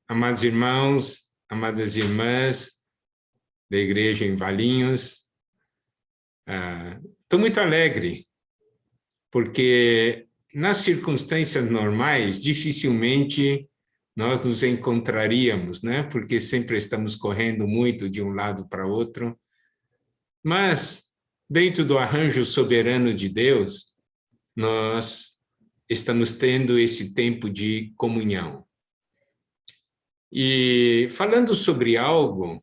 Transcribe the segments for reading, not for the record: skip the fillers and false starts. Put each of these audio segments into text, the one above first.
Amados irmãos, amadas irmãs da igreja em Valinhos, estou muito alegre, porque nas circunstâncias normais, dificilmente nós nos encontraríamos, né? Porque sempre estamos correndo muito de um lado para outro. Mas, dentro do arranjo soberano de Deus, nós estamos tendo esse tempo de comunhão. E falando sobre algo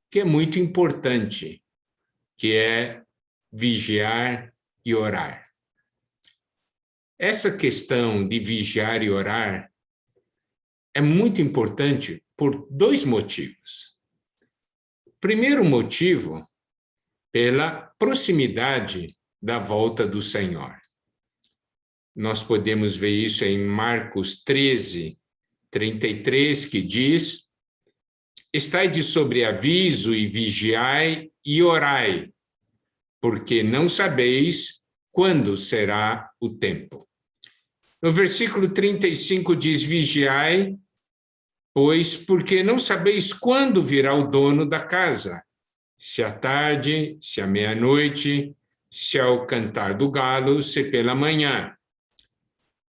que é muito importante, que é vigiar e orar. Essa questão de vigiar e orar é muito importante por dois motivos. Primeiro motivo, pela proximidade da volta do Senhor. Nós podemos ver isso em Marcos 13, 33, que diz: estai de sobreaviso e vigiai e orai, porque não sabeis quando será o tempo. No versículo 35 diz: vigiai, pois porque não sabeis quando virá o dono da casa, se à tarde, se à meia-noite, se ao cantar do galo, se pela manhã.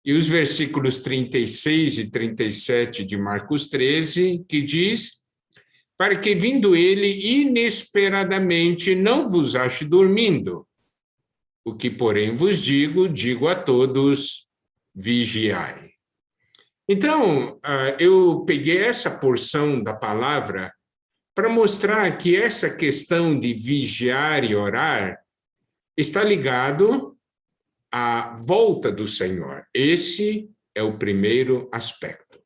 E os versículos 36 e 37 de Marcos 13, que diz: para que vindo ele inesperadamente não vos ache dormindo. O que, porém, vos digo, digo a todos: vigiai. Então, eu peguei essa porção da palavra para mostrar que essa questão de vigiar e orar está ligado à volta do Senhor. Esse é o primeiro aspecto.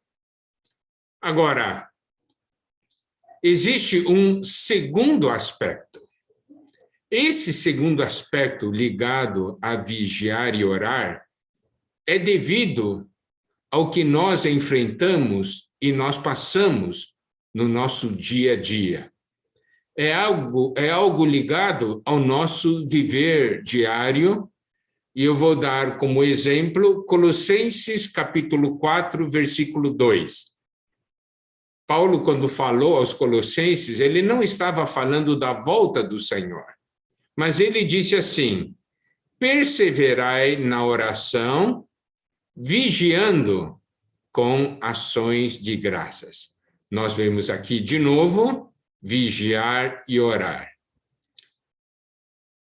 Agora, existe um segundo aspecto. Esse segundo aspecto ligado a vigiar e orar é devido ao que nós enfrentamos e nós passamos no nosso dia a dia. É algo ligado ao nosso viver diário, e eu vou dar como exemplo Colossenses capítulo 4, versículo 2. Paulo, quando falou aos Colossenses, ele não estava falando da volta do Senhor, mas ele disse assim: perseverai na oração, vigiando com ações de graças. Nós vemos aqui de novo, vigiar e orar.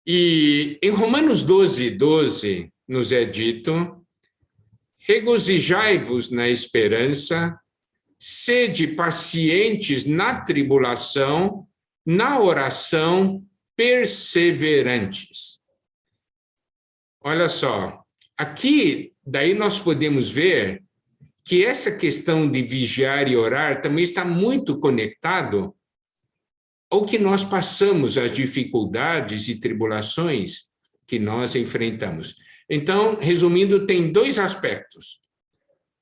E em Romanos 12, 12, nos é dito: regozijai-vos na esperança, sede pacientes na tribulação, na oração perseverantes. Olha só, aqui daí nós podemos ver que essa questão de vigiar e orar também está muito conectado ao que nós passamos, as dificuldades e tribulações que nós enfrentamos. Então, resumindo, tem dois aspectos.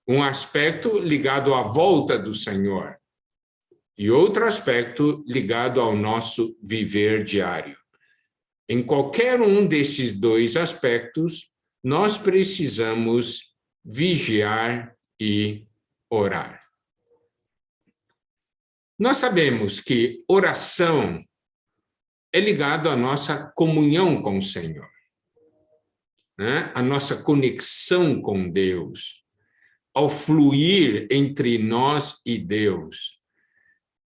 Um aspecto ligado à volta do Senhor e outro aspecto ligado ao nosso viver diário. Em qualquer um desses dois aspectos, nós precisamos vigiar e orar. Nós sabemos que oração é ligado à nossa comunhão com o Senhor, né? A nossa conexão com Deus, ao fluir entre nós e Deus.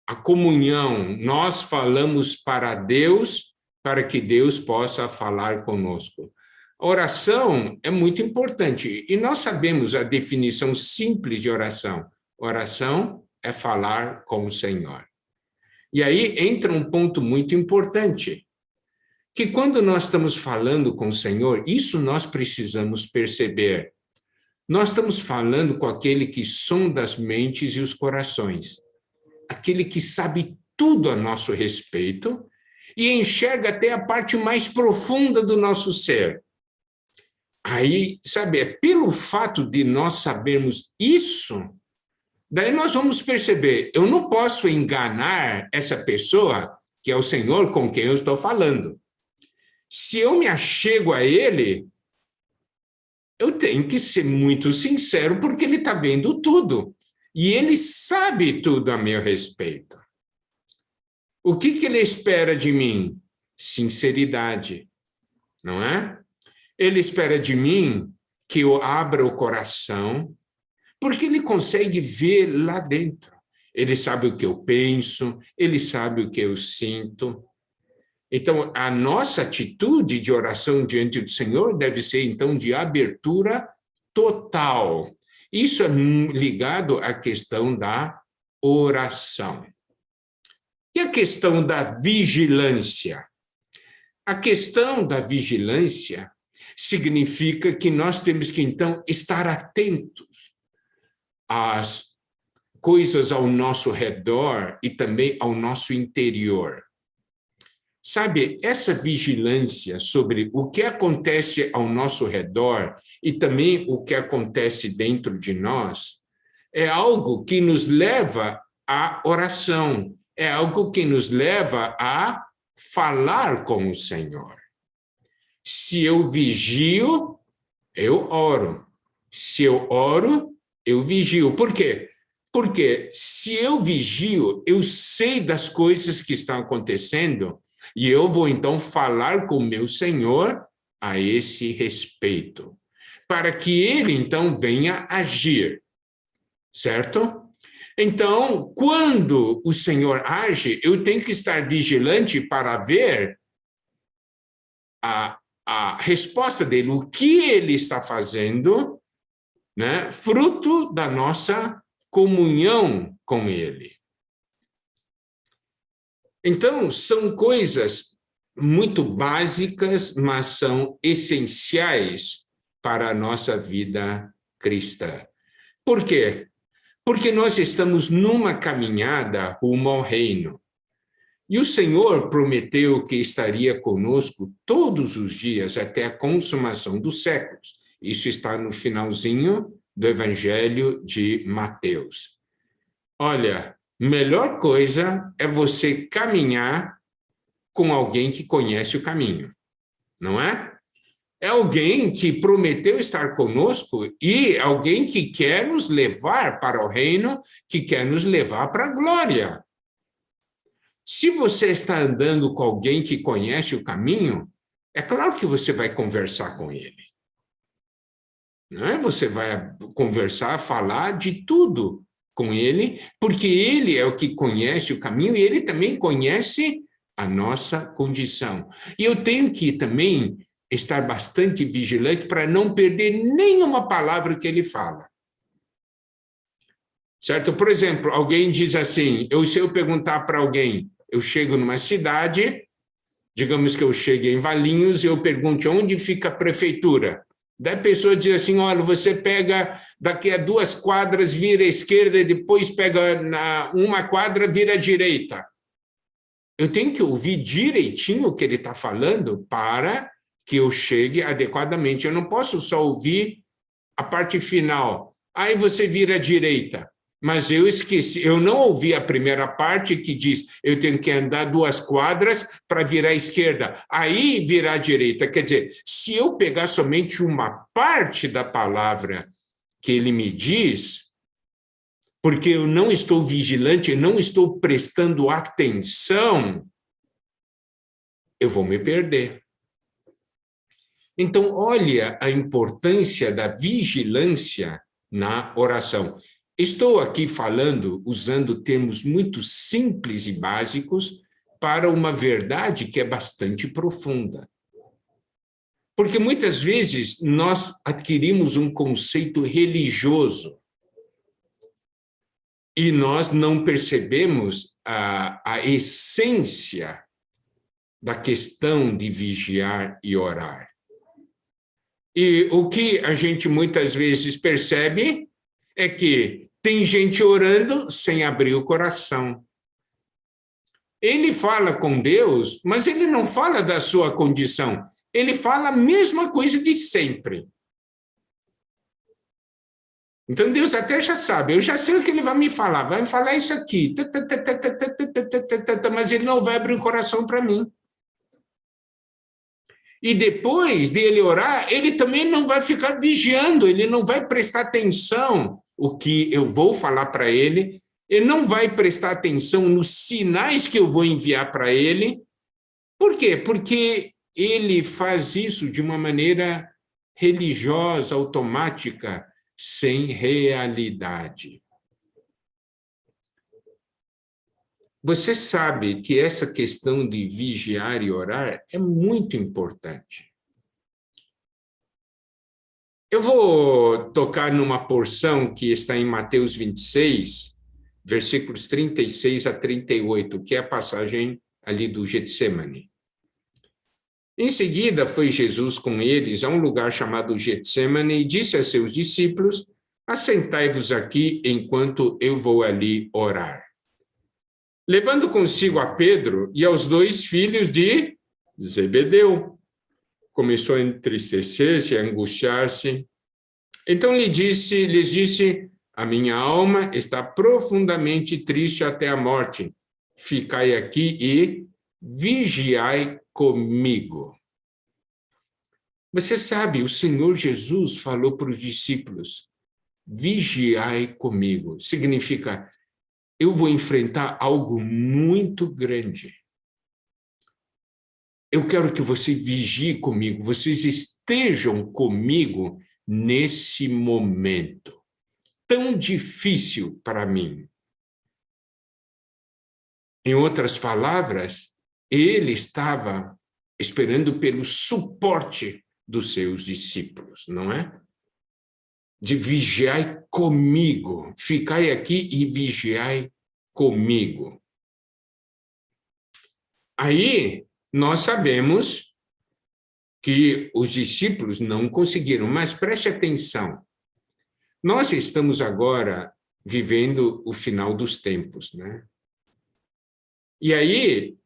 A comunhão, nós falamos para Deus para que Deus possa falar conosco. A oração é muito importante e nós sabemos a definição simples de oração. Oração é falar com o Senhor. E aí entra um ponto muito importante, que quando nós estamos falando com o Senhor, isso nós precisamos perceber. Nós estamos falando com aquele que sonda as mentes e os corações, aquele que sabe tudo a nosso respeito e enxerga até a parte mais profunda do nosso ser. Aí, sabe, é pelo fato de nós sabermos isso, daí nós vamos perceber, eu não posso enganar essa pessoa, que é o Senhor com quem eu estou falando. Se eu me achego a Ele, eu tenho que ser muito sincero, porque Ele está vendo tudo. E ele sabe tudo a meu respeito. O que ele espera de mim? Sinceridade, não é? Ele espera de mim que eu abra o coração, porque ele consegue ver lá dentro. Ele sabe o que eu penso, ele sabe o que eu sinto. Então, a nossa atitude de oração diante do Senhor deve ser, então, de abertura total. Isso é ligado à questão da oração. E a questão da vigilância? A questão da vigilância significa que nós temos que, então, estar atentos às coisas ao nosso redor e também ao nosso interior. Sabe, essa vigilância sobre o que acontece ao nosso redor e também o que acontece dentro de nós é algo que nos leva à oração, é algo que nos leva a falar com o Senhor. Se eu vigio, eu oro. Se eu oro, eu vigio. Por quê? Porque se eu vigio, eu sei das coisas que estão acontecendo e eu vou então falar com o meu Senhor a esse respeito, para que ele então venha agir, certo? Então, quando o Senhor age, eu tenho que estar vigilante para ver a resposta dele, o que ele está fazendo, né? Fruto da nossa comunhão com ele. Então, são coisas muito básicas, mas são essenciais para a nossa vida cristã. Por quê? Porque nós estamos numa caminhada rumo ao reino. E o Senhor prometeu que estaria conosco todos os dias até a consumação dos séculos. Isso está no finalzinho do Evangelho de Mateus. Olha, melhor coisa é você caminhar com alguém que conhece o caminho, não é? É alguém que prometeu estar conosco e alguém que quer nos levar para o reino, que quer nos levar para a glória. Se você está andando com alguém que conhece o caminho, é claro que você vai conversar com ele. Não é? Você vai conversar, falar de tudo com ele, porque ele é o que conhece o caminho e ele também conhece a nossa condição. E eu tenho que também estar bastante vigilante para não perder nenhuma palavra que ele fala. Certo? Por exemplo, alguém diz assim, se eu perguntar para alguém, eu chego numa cidade, digamos que eu chegue em Valinhos, e eu pergunto onde fica a prefeitura. Daí a pessoa diz assim, olha, você pega daqui a 2 quadras, vira à esquerda, e depois pega uma quadra, vira à direita. Eu tenho que ouvir direitinho o que ele está falando para que eu chegue adequadamente. Eu não posso só ouvir a parte final. Aí você vira à direita. Mas eu esqueci, eu não ouvi a primeira parte que diz eu tenho que andar 2 quadras para virar à esquerda, aí virar à direita. Quer dizer, se eu pegar somente uma parte da palavra que ele me diz, porque eu não estou vigilante, não estou prestando atenção, eu vou me perder. Então, olha a importância da vigilância na oração. Estou aqui falando, usando termos muito simples e básicos, para uma verdade que é bastante profunda. Porque muitas vezes nós adquirimos um conceito religioso e nós não percebemos a essência da questão de vigiar e orar. E o que a gente muitas vezes percebe é que tem gente orando sem abrir o coração. Ele fala com Deus, mas ele não fala da sua condição. Ele fala a mesma coisa de sempre. Então Deus até já sabe, eu já sei o que ele vai me falar isso aqui, mas ele não vai abrir o coração para mim. E depois de ele orar, ele também não vai ficar vigiando, ele não vai prestar atenção o que eu vou falar para ele, ele não vai prestar atenção nos sinais que eu vou enviar para ele. Por quê? Porque ele faz isso de uma maneira religiosa, automática, sem realidade. Você sabe que essa questão de vigiar e orar é muito importante. Eu vou tocar numa porção que está em Mateus 26, versículos 36 a 38, que é a passagem ali do Getsemane. Em seguida, foi Jesus com eles a um lugar chamado Getsemane e disse a seus discípulos: assentai-vos aqui enquanto eu vou ali orar. Levando consigo a Pedro e aos 2 filhos de Zebedeu, começou a entristecer-se, a angustiar-se. Então lhes disse: a minha alma está profundamente triste até a morte. Ficai aqui e vigiai comigo. Você sabe, o Senhor Jesus falou para os discípulos: vigiai comigo. Significa, eu vou enfrentar algo muito grande. Eu quero que você vigie comigo, vocês estejam comigo nesse momento tão difícil para mim. Em outras palavras, ele estava esperando pelo suporte dos seus discípulos, não é? De vigiai comigo, ficai aqui e vigiai comigo. Aí, nós sabemos que os discípulos não conseguiram, mas preste atenção. Nós estamos agora vivendo o final dos tempos, né? E aí,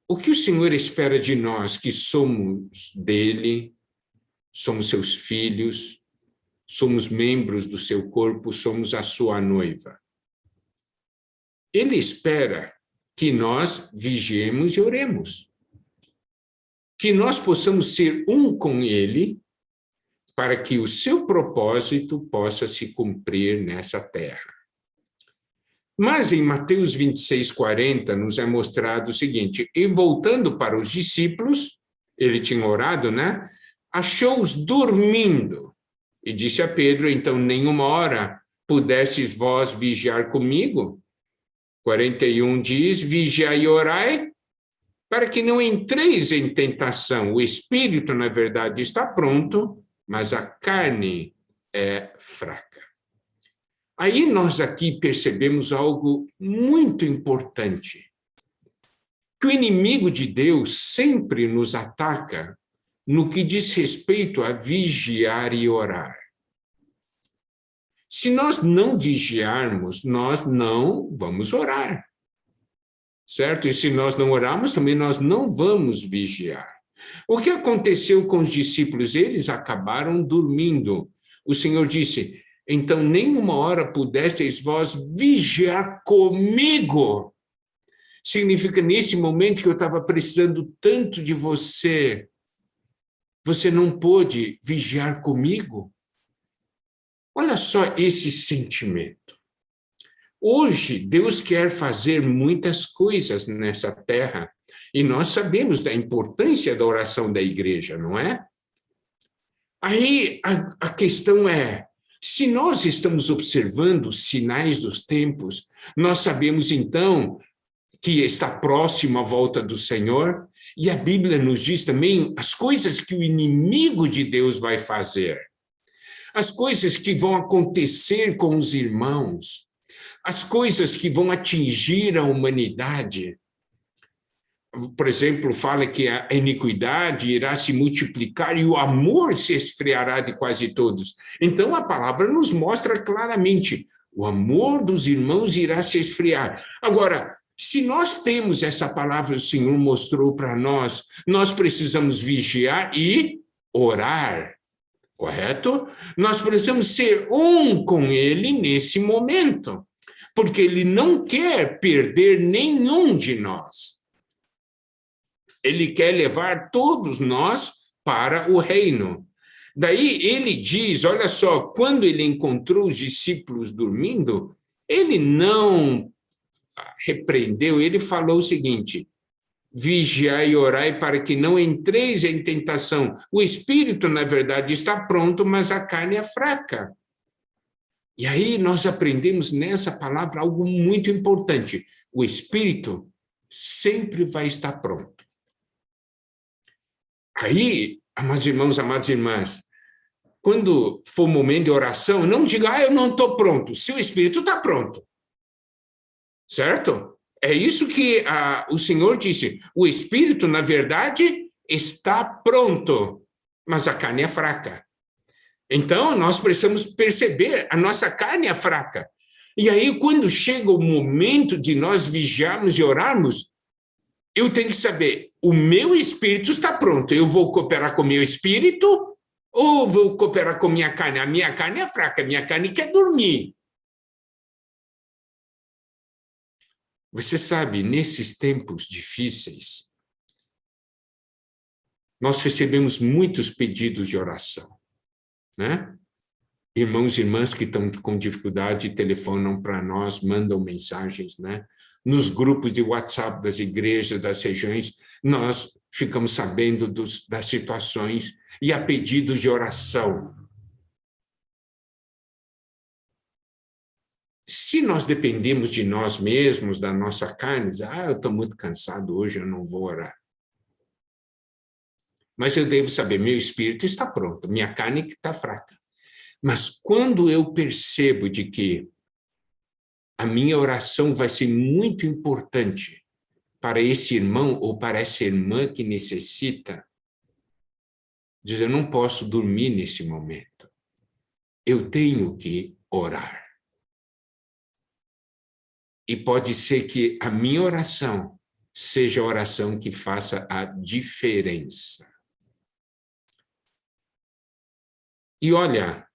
o que o Senhor espera de nós que somos dele, somos seus filhos, somos membros do seu corpo, somos a sua noiva? Ele espera que nós vigiemos e oremos. Que nós possamos ser um com ele, para que o seu propósito possa se cumprir nessa terra. Mas em Mateus 26, 40, nos é mostrado o seguinte: e voltando para os discípulos, ele tinha orado, né? Achou-os dormindo, e disse a Pedro: então, nenhuma hora pudestes vós vigiar comigo? 41 diz: vigiai e orai, para que não entreis em tentação. O espírito, na verdade, está pronto, mas a carne é fraca. Aí nós aqui percebemos algo muito importante, que o inimigo de Deus sempre nos ataca no que diz respeito a vigiar e orar. Se nós não vigiarmos, nós não vamos orar, certo? E se nós não orarmos, também nós não vamos vigiar. O que aconteceu com os discípulos? Eles acabaram dormindo. O Senhor disse: então, nenhuma hora pudesseis vós vigiar comigo. Significa, nesse momento que eu estava precisando tanto de você, você não pôde vigiar comigo? Olha só esse sentimento. Hoje, Deus quer fazer muitas coisas nessa terra, e nós sabemos da importância da oração da igreja, não é? Aí a questão é: se nós estamos observando os sinais dos tempos, nós sabemos então que está próximo a volta do Senhor, e a Bíblia nos diz também as coisas que o inimigo de Deus vai fazer, as coisas que vão acontecer com os irmãos, as coisas que vão atingir a humanidade. Por exemplo, fala que a iniquidade irá se multiplicar e o amor se esfriará de quase todos. Então, a palavra nos mostra claramente: o amor dos irmãos irá se esfriar. Agora, se nós temos essa palavra, o Senhor mostrou para nós, nós precisamos vigiar e orar, correto? Nós precisamos ser um com Ele nesse momento, porque Ele não quer perder nenhum de nós. Ele quer levar todos nós para o reino. Daí ele diz, olha só, quando ele encontrou os discípulos dormindo, ele não repreendeu, ele falou o seguinte: vigiai e orai para que não entreis em tentação. O espírito, na verdade, está pronto, mas a carne é fraca. E aí nós aprendemos nessa palavra algo muito importante. O espírito sempre vai estar pronto. Aí, amados irmãos, amadas irmãs, quando for momento de oração, não diga, eu não estou pronto. Se o espírito está pronto. Certo? É isso que o Senhor disse. O espírito, na verdade, está pronto, mas a carne é fraca. Então, nós precisamos perceber, a nossa carne é fraca. E aí, quando chega o momento de nós vigiarmos e orarmos, eu tenho que saber, o meu espírito está pronto, eu vou cooperar com o meu espírito ou vou cooperar com a minha carne? A minha carne é fraca, a minha carne quer dormir. Você sabe, nesses tempos difíceis, nós recebemos muitos pedidos de oração, né? Irmãos e irmãs que estão com dificuldade telefonam para nós, mandam mensagens, né? Nos grupos de WhatsApp das igrejas, das regiões, nós ficamos sabendo das situações e há pedidos de oração. Se nós dependemos de nós mesmos, da nossa carne, eu estou muito cansado hoje, eu não vou orar. Mas eu devo saber, meu espírito está pronto, minha carne está fraca. Mas quando eu percebo de que a minha oração vai ser muito importante para esse irmão ou para essa irmã que necessita, diz, eu não posso dormir nesse momento. Eu tenho que orar. E pode ser que a minha oração seja a oração que faça a diferença. E olha,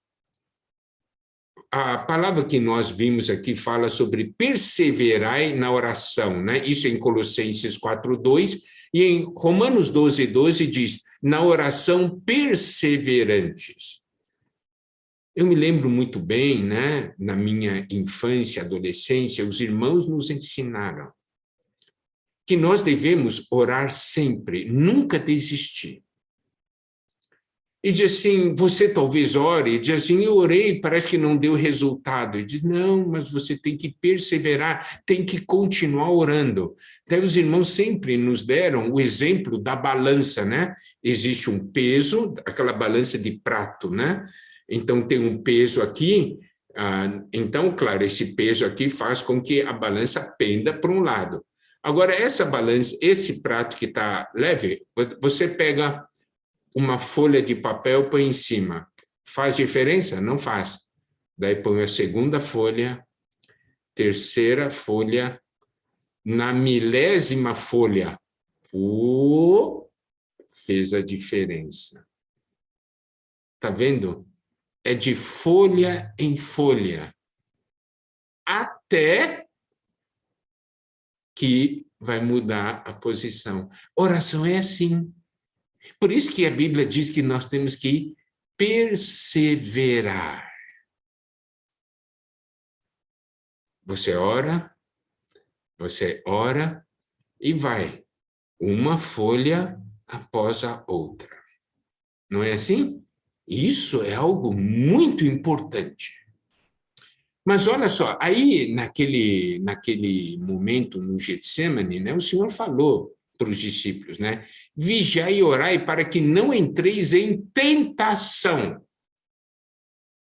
a palavra que nós vimos aqui fala sobre perseverai na oração, né? Isso em Colossenses 4:2 e em Romanos 12:12 diz, na oração perseverantes. Eu me lembro muito bem, né? Na minha infância, adolescência, os irmãos nos ensinaram que nós devemos orar sempre, nunca desistir. E diz assim, você talvez ore, e diz assim, eu orei, parece que não deu resultado. E diz, não, mas você tem que perseverar, tem que continuar orando. Então, os irmãos sempre nos deram o exemplo da balança, né? Existe um peso, aquela balança de prato, né? Então, tem um peso aqui, então, claro, esse peso aqui faz com que a balança penda para um lado. Agora, essa balança, esse prato que está leve, você pega uma folha de papel, põe em cima. Faz diferença? Não faz. Daí põe a segunda folha, terceira folha, na milésima folha. Fez a diferença. Tá vendo? É de folha em folha. Até que vai mudar a posição. Oração é assim. Por isso que a Bíblia diz que nós temos que perseverar. Você ora e vai, uma folha após a outra. Não é assim? Isso é algo muito importante. Mas olha só, aí naquele momento no Getsemane, né, o Senhor falou para os discípulos, né? Vigiai e orai para que não entreis em tentação.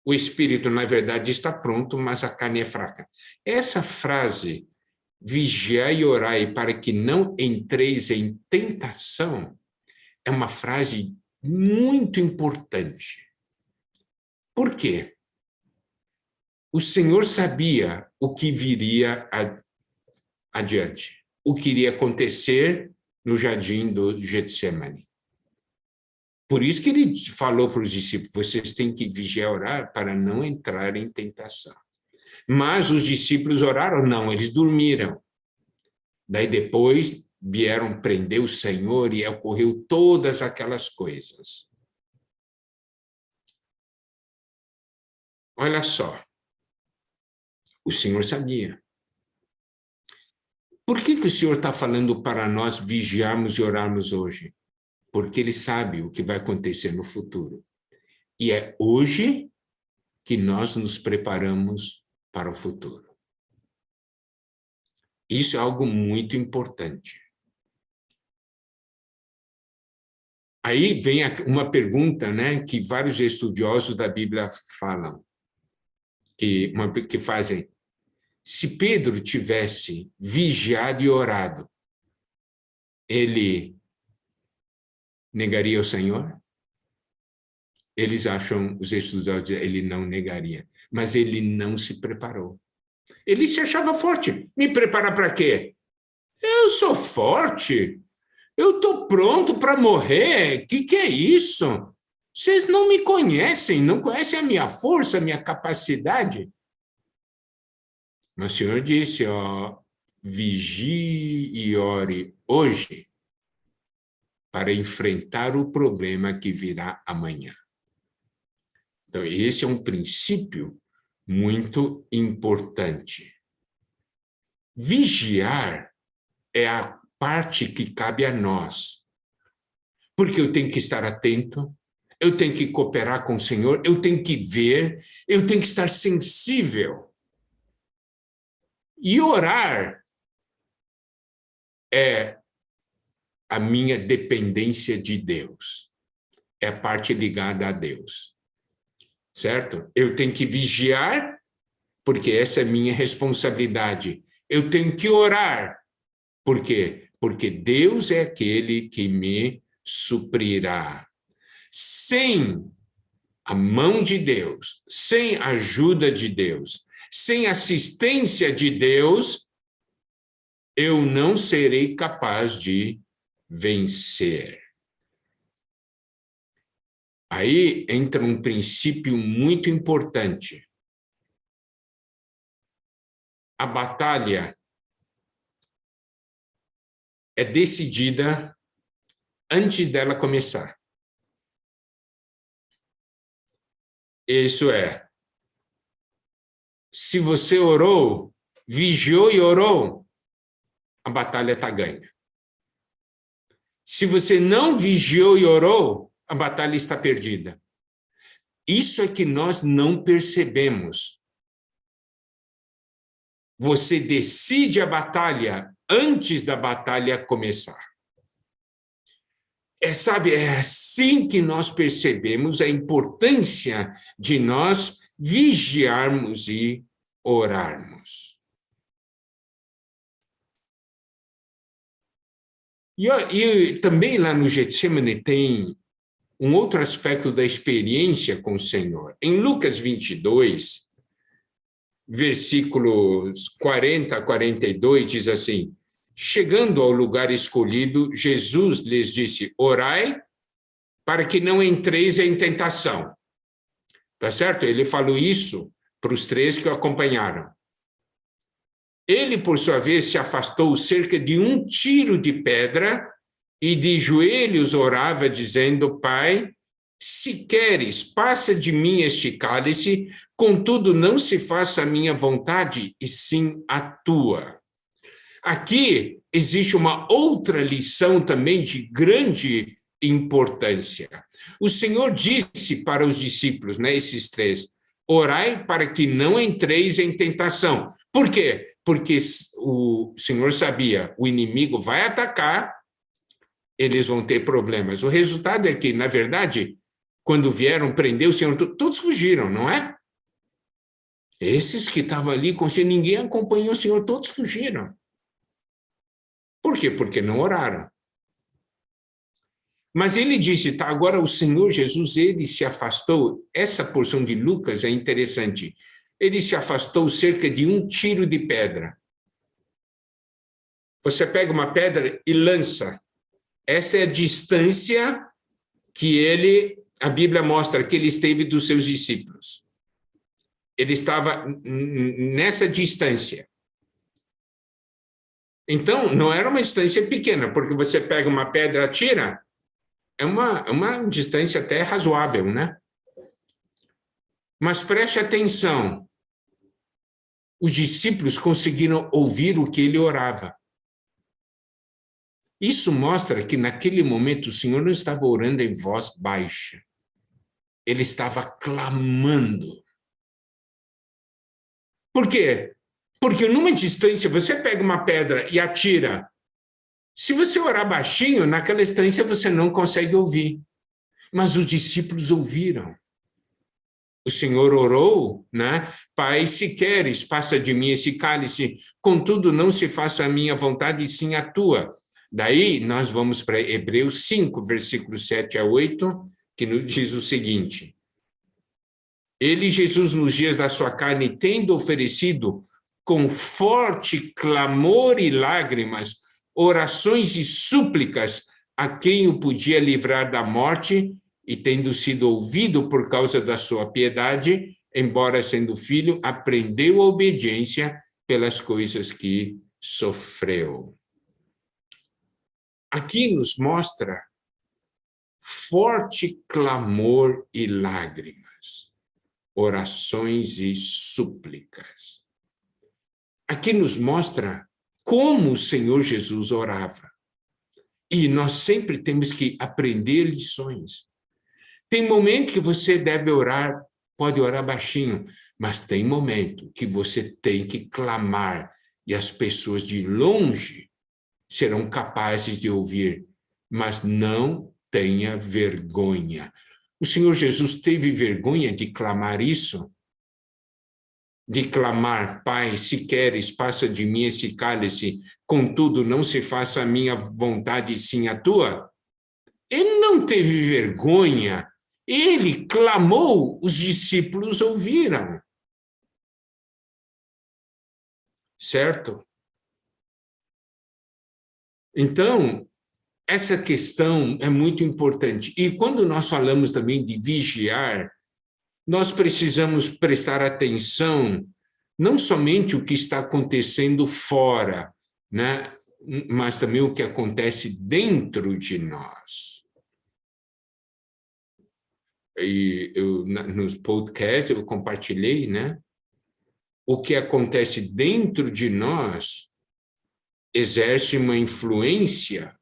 O espírito, na verdade, está pronto, mas a carne é fraca. Essa frase, vigiai e orai para que não entreis em tentação, é uma frase muito importante. Por quê? O Senhor sabia o que viria adiante, o que iria acontecer no jardim do Getsemane. Por isso que ele falou para os discípulos, vocês têm que vigiar e orar para não entrar em tentação. Mas os discípulos oraram? Não, eles dormiram. Daí depois vieram prender o Senhor e ocorreu todas aquelas coisas. Olha só, o Senhor sabia. Por que o Senhor está falando para nós vigiarmos e orarmos hoje? Porque Ele sabe o que vai acontecer no futuro. E é hoje que nós nos preparamos para o futuro. Isso é algo muito importante. Aí vem uma pergunta, né, que vários estudiosos da Bíblia falam, que fazem. Se Pedro tivesse vigiado e orado, ele negaria o Senhor? Eles acham, os estudiosos, ele não negaria. Mas ele não se preparou. Ele se achava forte. Me preparar para quê? Eu sou forte. Eu estou pronto para morrer. Que é isso? Vocês não me conhecem, não conhecem a minha força, a minha capacidade. Mas o Senhor disse, ó, vigie e ore hoje para enfrentar o problema que virá amanhã. Então, esse é um princípio muito importante. Vigiar é a parte que cabe a nós, porque eu tenho que estar atento, eu tenho que cooperar com o Senhor, eu tenho que ver, eu tenho que estar sensível. E orar é a minha dependência de Deus, é a parte ligada a Deus, certo? Eu tenho que vigiar, porque essa é minha responsabilidade. Eu tenho que orar, por quê? Porque Deus é aquele que me suprirá. Sem a mão de Deus, sem a ajuda de Deus, sem assistência de Deus, eu não serei capaz de vencer. Aí entra um princípio muito importante. A batalha é decidida antes dela começar. Isso é, se você orou, vigiou e orou, a batalha está ganha. Se você não vigiou e orou, a batalha está perdida. Isso é que nós não percebemos. Você decide a batalha antes da batalha começar. É assim que nós percebemos a importância de nós vigiarmos e orarmos. E também lá no Getsemane tem um outro aspecto da experiência com o Senhor. Em Lucas 22, versículos 40 a 42, diz assim: chegando ao lugar escolhido, Jesus lhes disse: orai para que não entreis em tentação. Tá certo? Ele falou isso para os três que o acompanharam. Ele, por sua vez, se afastou cerca de 1 tiro de pedra e de joelhos orava, dizendo: Pai, se queres, passa de mim este cálice, contudo não se faça a minha vontade, e sim a tua. Aqui existe uma outra lição também de grande importância. O Senhor disse para os discípulos, né, esses três: orai para que não entreis em tentação. Por quê? Porque o Senhor sabia, o inimigo vai atacar, eles vão ter problemas. O resultado é que, na verdade, quando vieram prender o Senhor, todos fugiram, não é? Esses que estavam ali, ninguém acompanhou o Senhor, todos fugiram. Por quê? Porque não oraram. Mas ele disse, tá, agora o Senhor Jesus, ele se afastou, essa porção de Lucas é interessante, ele se afastou cerca de 1 tiro de pedra. Você pega uma pedra e lança. Essa é a distância que a Bíblia mostra que ele esteve dos seus discípulos. Ele estava nessa distância. Então, não era uma distância pequena, porque você pega uma pedra e atira, é uma distância até razoável, né? Mas preste atenção, os discípulos conseguiram ouvir o que ele orava. Isso mostra que naquele momento o Senhor não estava orando em voz baixa. Ele estava clamando. Por quê? Porque numa distância, você pega uma pedra e atira. Se você orar baixinho, naquela distância você não consegue ouvir. Mas os discípulos ouviram. O Senhor orou, né? Pai, se queres, passa de mim esse cálice, contudo não se faça a minha vontade, e sim a tua. Daí nós vamos para Hebreus 5, versículos 7 a 8, que nos diz o seguinte: Ele, Jesus, nos dias da sua carne, tendo oferecido com forte clamor e lágrimas, orações e súplicas a quem o podia livrar da morte, e tendo sido ouvido por causa da sua piedade, embora sendo filho, aprendeu a obediência pelas coisas que sofreu. Aqui nos mostra forte clamor e lágrimas, orações e súplicas. Aqui nos mostra como o Senhor Jesus orava. E nós sempre temos que aprender lições. Tem momento que você deve orar, pode orar baixinho, mas tem momento que você tem que clamar e as pessoas de longe serão capazes de ouvir, mas não tenha vergonha. O Senhor Jesus teve vergonha de clamar isso? De clamar, Pai, se queres, passa de mim esse cálice, contudo não se faça a minha vontade, sim a tua? Ele não teve vergonha. Ele clamou, os discípulos ouviram. Certo? Então, essa questão é muito importante. E quando nós falamos também de vigiar, nós precisamos prestar atenção não somente o que está acontecendo fora, né, mas também o que acontece dentro de nós. E nos podcasts eu compartilhei, né? O que acontece dentro de nós exerce uma influência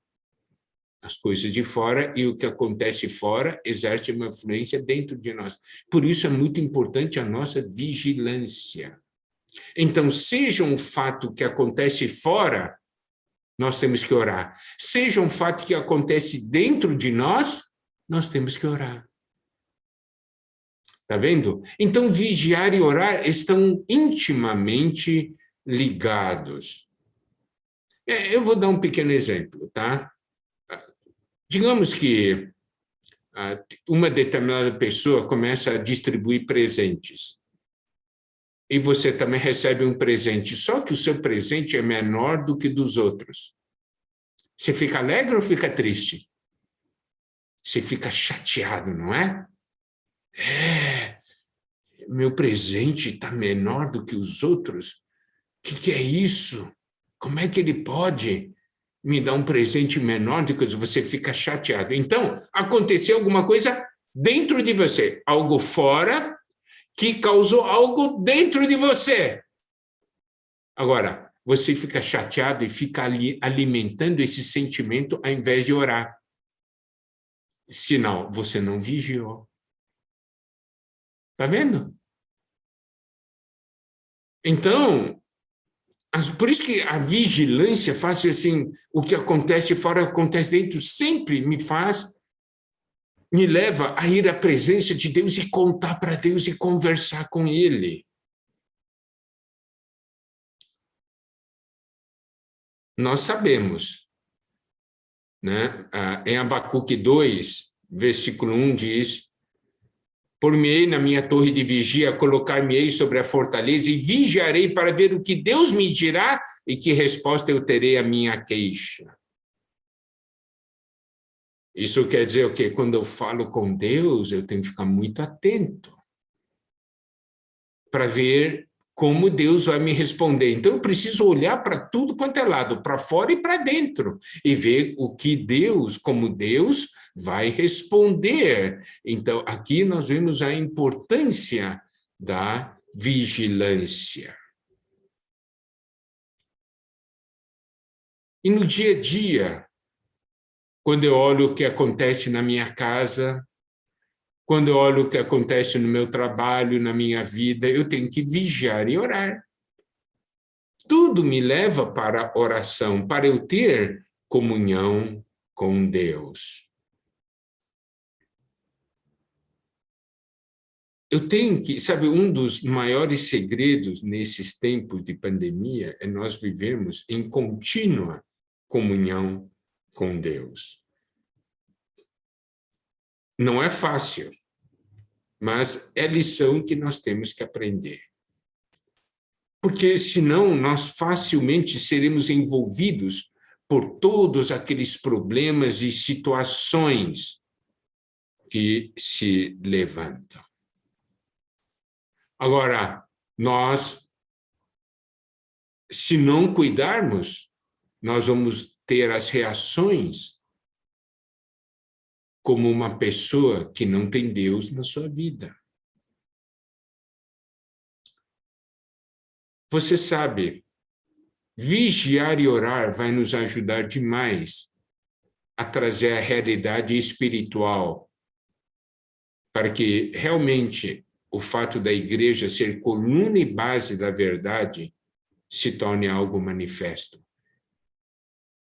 nas coisas de fora, e o que acontece fora exerce uma influência dentro de nós. Por isso é muito importante a nossa vigilância. Então, seja um fato que acontece fora, nós temos que orar. Seja um fato que acontece dentro de nós, nós temos que orar. Está vendo? Então, vigiar e orar estão intimamente ligados. Eu vou dar um pequeno exemplo, tá? Digamos que uma determinada pessoa começa a distribuir presentes. E você também recebe um presente, só que o seu presente é menor do que dos outros. Você fica alegre ou fica triste? Você fica chateado, não é? Meu presente está menor do que os outros? O que é isso? Como é que ele pode me dar um presente menor do que você fica chateado? Então, aconteceu alguma coisa dentro de você, algo fora que causou algo dentro de você. Agora, você fica chateado e fica alimentando esse sentimento ao invés de orar. Sinal, você não vigiou. Está vendo? Então, por isso que a vigilância faz assim, o que acontece fora acontece dentro, sempre me leva a ir à presença de Deus e contar para Deus e conversar com Ele. Nós sabemos, né? Em Abacuque 2, versículo 1 diz: Por-me-ei na minha torre de vigia, colocar-me-ei sobre a fortaleza e vigiarei para ver o que Deus me dirá e que resposta eu terei à minha queixa. Isso quer dizer o quê? Quando eu falo com Deus, eu tenho que ficar muito atento para ver como Deus vai me responder. Então, eu preciso olhar para tudo quanto é lado, para fora e para dentro, e ver o que Deus, como Deus, vai responder. Então, aqui nós vemos a importância da vigilância. E no dia a dia, quando eu olho o que acontece na minha casa, quando eu olho o que acontece no meu trabalho, na minha vida, eu tenho que vigiar e orar. Tudo me leva para a oração, para eu ter comunhão com Deus. Eu tenho que, sabe, um dos maiores segredos nesses tempos de pandemia é nós vivemos em contínua comunhão com Deus. Não é fácil, mas é lição que nós temos que aprender. Porque senão nós facilmente seremos envolvidos por todos aqueles problemas e situações que se levantam. Agora, nós, se não cuidarmos, nós vamos ter as reações como uma pessoa que não tem Deus na sua vida. Você sabe, vigiar e orar vai nos ajudar demais a trazer a realidade espiritual para que realmente o fato da igreja ser coluna e base da verdade se torne algo manifesto.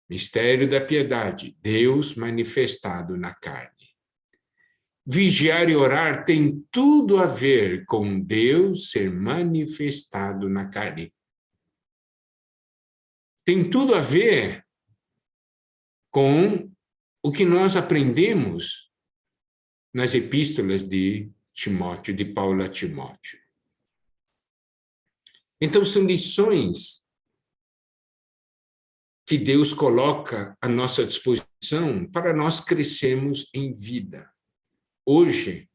Mistério da piedade, Deus manifestado na carne. Vigiar e orar tem tudo a ver com Deus ser manifestado na carne. Tem tudo a ver com o que nós aprendemos nas epístolas de Timóteo, de Paulo a Timóteo. Então, são lições que Deus coloca à nossa disposição para nós crescermos em vida. Hoje,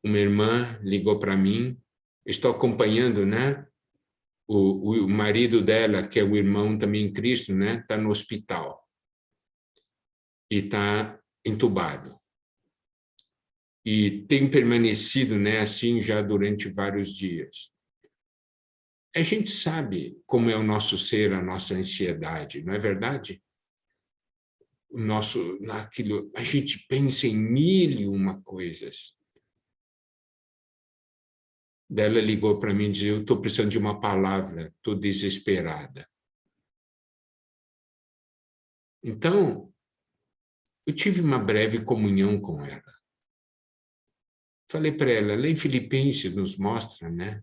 uma irmã ligou para mim, estou acompanhando, né? O marido dela, que é o irmão também em Cristo, né? Está no hospital e está entubado. E tem permanecido, né, assim já durante vários dias. A gente sabe como é o nosso ser, a nossa ansiedade, não é verdade? A gente pensa em mil e uma coisas. Ela ligou para mim e disse, eu estou precisando de uma palavra, estou desesperada. Então, eu tive uma breve comunhão com ela. Falei para ela, lá em Filipenses nos mostra, né,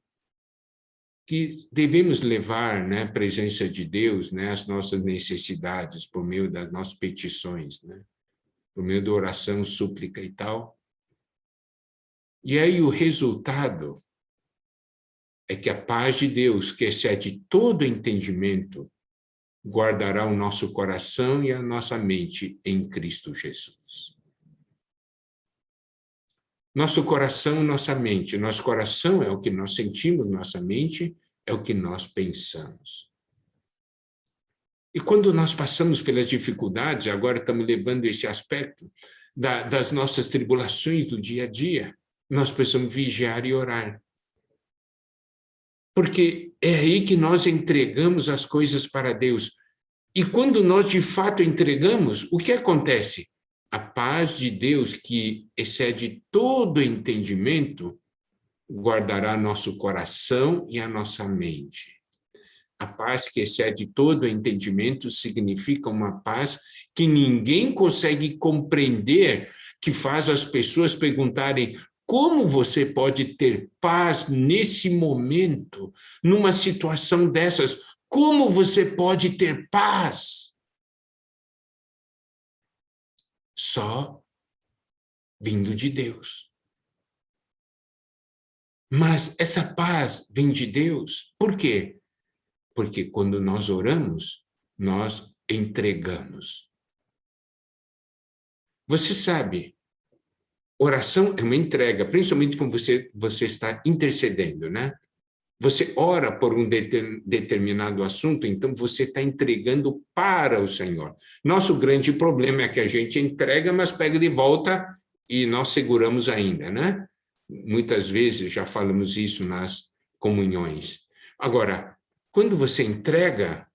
que devemos levar, né, a presença de Deus, né, as nossas necessidades por meio das nossas petições, né, por meio da oração, súplica e tal. E aí o resultado é que a paz de Deus, que excede todo entendimento, guardará o nosso coração e a nossa mente em Cristo Jesus. Nosso coração, nossa mente. Nosso coração é o que nós sentimos, nossa mente é o que nós pensamos. E quando nós passamos pelas dificuldades, agora estamos levando esse aspecto das nossas tribulações do dia a dia, nós precisamos vigiar e orar. Porque é aí que nós entregamos as coisas para Deus. E quando nós de fato entregamos, o que acontece? A paz de Deus, que excede todo entendimento, guardará nosso coração e a nossa mente. A paz que excede todo entendimento significa uma paz que ninguém consegue compreender, que faz as pessoas perguntarem como você pode ter paz nesse momento, numa situação dessas? Como você pode ter paz? Só vindo de Deus. Mas essa paz vem de Deus. Por quê? Porque quando nós oramos, nós entregamos. Você sabe, oração é uma entrega, principalmente quando você está intercedendo, né? Você ora por um determinado assunto, então você está entregando para o Senhor. Nosso grande problema é que a gente entrega, mas pega de volta e nós seguramos ainda, né? muitas vezes já falamos isso nas comunhões. Agora, quando você entrega,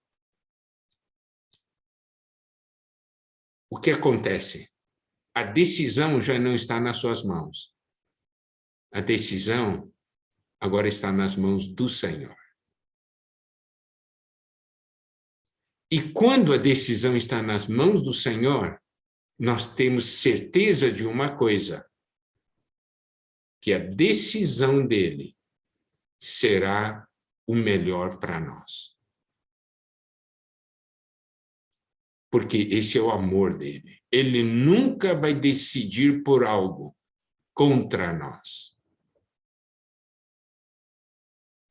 o que acontece? A decisão já não está nas suas mãos. A decisão agora está nas mãos do Senhor. E quando a decisão está nas mãos do Senhor, nós temos certeza de uma coisa, que a decisão dele será o melhor para nós. Porque esse é o amor dele. Ele nunca vai decidir por algo contra nós.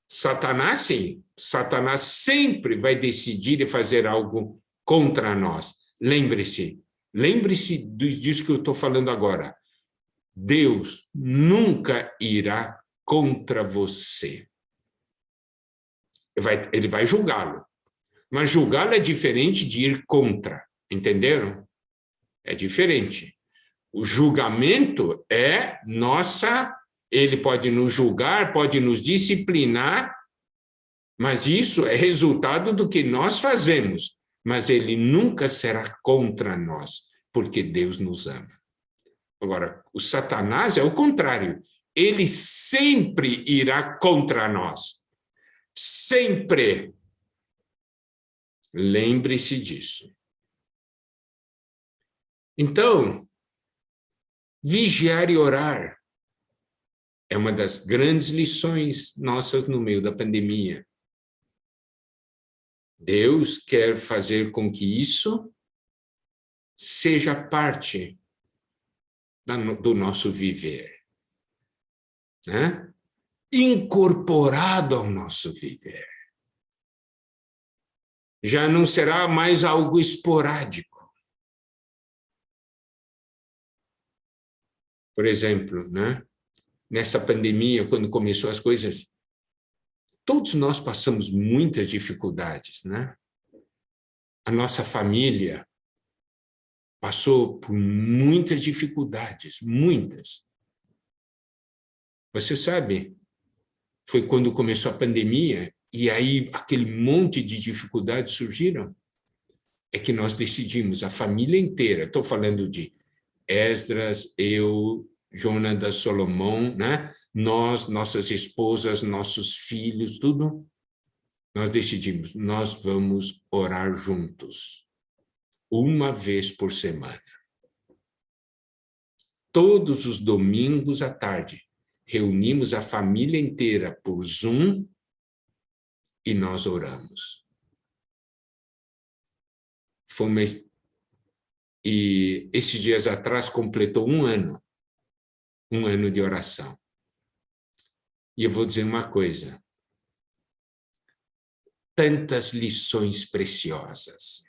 Satanás, sim. Satanás sempre vai decidir e fazer algo contra nós. Lembre-se disso que eu estou falando agora. Deus nunca irá contra você. Ele vai julgá-lo. Mas julgá-lo é diferente de ir contra. Entenderam? É diferente. O julgamento é nossa... Ele pode nos julgar, pode nos disciplinar, mas isso é resultado do que nós fazemos. Mas ele nunca será contra nós, porque Deus nos ama. Agora, o Satanás é o contrário. Ele sempre irá contra nós. Sempre. Lembre-se disso. Então, vigiar e orar é uma das grandes lições nossas no meio da pandemia. Deus quer fazer com que isso seja parte do nosso viver, né? Incorporado ao nosso viver. Já não será mais algo esporádico. Por exemplo, né? Nessa pandemia, quando começou as coisas, todos nós passamos muitas dificuldades, né? A nossa família passou por muitas dificuldades, muitas. Você sabe, foi quando começou a pandemia e aí aquele monte de dificuldades surgiram. É que nós decidimos, a família inteira, estou falando de Esdras, eu, Jonatas, Solomão, né? Nós, nossas esposas, nossos filhos, tudo, nós decidimos, nós vamos orar juntos, uma vez por semana. Todos os domingos à tarde, reunimos a família inteira por Zoom e nós oramos. E esses dias atrás completou um ano de oração. E eu vou dizer uma coisa, tantas lições preciosas.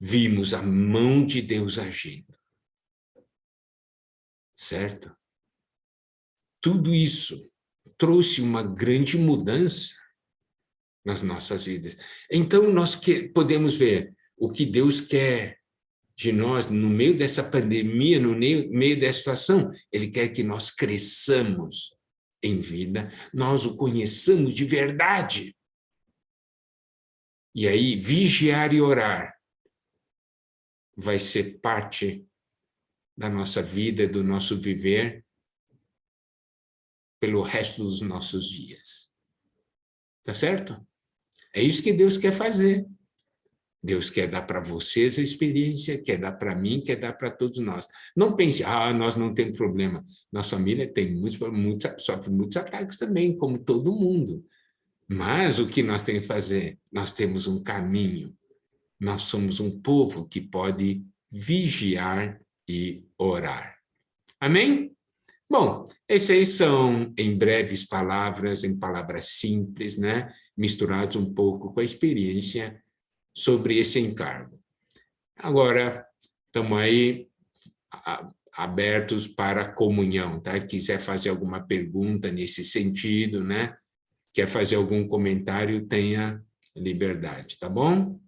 Vimos a mão de Deus agindo. Certo? Tudo isso trouxe uma grande mudança nas nossas vidas. Então, nós podemos ver o que Deus quer de nós no meio dessa pandemia, no meio dessa situação. Ele quer que nós cresçamos em vida, nós o conheçamos de verdade. E aí, vigiar e orar vai ser parte da nossa vida, do nosso viver, pelo resto dos nossos dias. Tá certo? É isso que Deus quer fazer. Deus quer dar para vocês a experiência, quer dar para mim, quer dar para todos nós. Não pense, nós não temos problema. Nossa família sofre muitos ataques também, como todo mundo. Mas o que nós temos que fazer? Nós temos um caminho. Nós somos um povo que pode vigiar e orar. Amém? Bom, essas aí são, em breves palavras, em palavras simples, né? Misturados um pouco com a experiência sobre esse encargo. Agora, estamos aí abertos para a comunhão, tá? Quiser fazer alguma pergunta nesse sentido, né? Quer fazer algum comentário, tenha liberdade, tá bom?